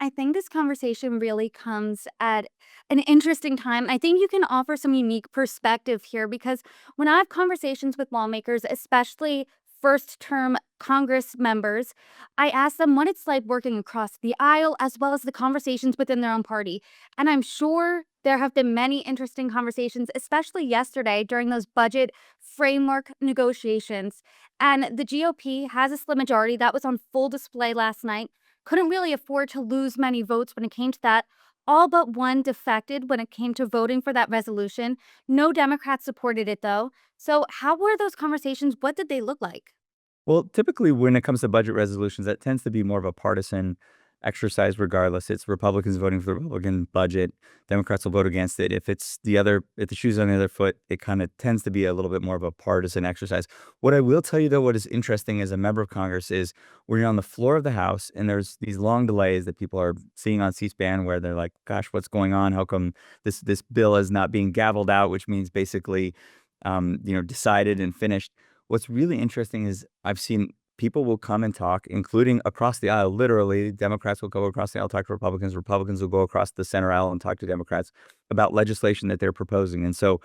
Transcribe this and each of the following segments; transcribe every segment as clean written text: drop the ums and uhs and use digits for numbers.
I think this conversation really comes at an interesting time. I think you can offer some unique perspective here because when I have conversations with lawmakers, especially first term Congress members, I ask them what it's like working across the aisle as well as the conversations within their own party. And I'm sure there have been many interesting conversations, especially yesterday during those budget framework negotiations. And the GOP has a slim majority that was on full display last night, couldn't really afford to lose many votes when it came to that. All but one defected when it came to voting for that resolution. No Democrats supported it, though. So, how were those conversations? What did they look like? Well, typically, when it comes to budget resolutions, that tends to be more of a partisan exercise regardless. It's Republicans voting for the Republican budget. Democrats will vote against it. If the shoe's on the other foot, it kind of tends to be a little bit more of a partisan exercise. What I will tell you, though, what is interesting as a member of Congress is when you're on the floor of the House and there's these long delays that people are seeing on C-SPAN where they're like, gosh, what's going on? How come this bill is not being gavelled out, which means basically, decided and finished. What's really interesting is I've seen people will come and talk, including across the aisle. Literally, Democrats will go across the aisle, talk to Republicans. Republicans will go across the center aisle and talk to Democrats about legislation that they're proposing. And so,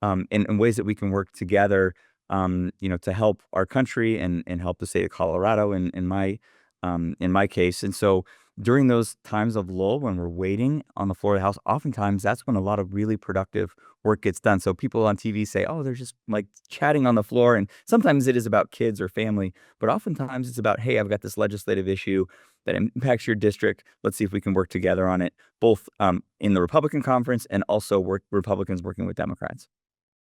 in ways that we can work together, to help our country and help the state of Colorado in my case. And so during those times of lull when we're waiting on the floor of the House, oftentimes that's when a lot of really productive work gets done. So people on TV say, oh, they're just like chatting on the floor. And sometimes it is about kids or family, but oftentimes it's about, hey, I've got this legislative issue that impacts your district. Let's see if we can work together on it, both in the Republican conference and also Republicans working with Democrats.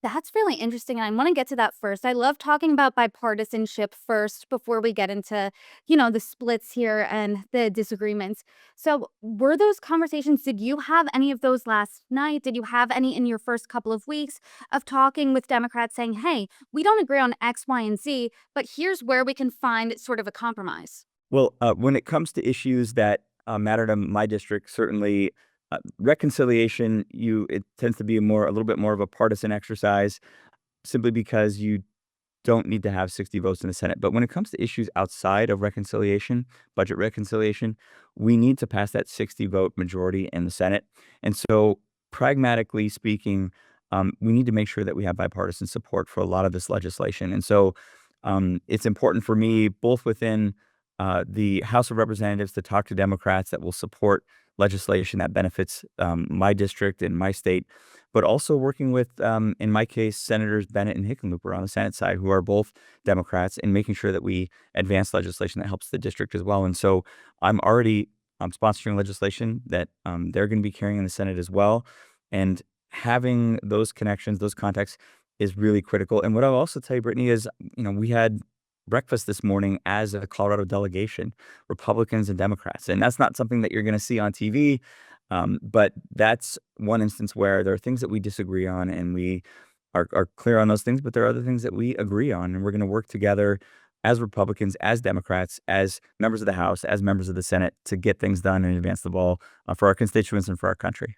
That's really interesting. And I want to get to that first. I love talking about bipartisanship first before we get into, the splits here and the disagreements. So, were those conversations, did you have any of those last night? Did you have any in your first couple of weeks of talking with Democrats saying, hey, we don't agree on X, Y, and Z, but here's where we can find sort of a compromise? Well, when it comes to issues that matter to my district, certainly reconciliation, it tends to be a little bit more of a partisan exercise, simply because you don't need to have 60 votes in the Senate. But when it comes to issues outside of reconciliation, budget reconciliation, we need to pass that 60 vote majority in the Senate. And so, pragmatically speaking, we need to make sure that we have bipartisan support for a lot of this legislation. And so, it's important for me, both within the House of Representatives, to talk to Democrats that will support legislation that benefits my district and my state, but also working with, in my case, Senators Bennett and Hickenlooper on the Senate side, who are both Democrats, and making sure that we advance legislation that helps the district as well. And so I'm already sponsoring legislation that they're going to be carrying in the Senate as well. And having those connections, those contacts is really critical. And what I'll also tell you, Brittany, is, we had breakfast this morning as a Colorado delegation, Republicans and Democrats. And that's not something that you're going to see on TV. But that's one instance where there are things that we disagree on and we are clear on those things, but there are other things that we agree on. And we're going to work together as Republicans, as Democrats, as members of the House, as members of the Senate to get things done and advance the ball for our constituents and for our country.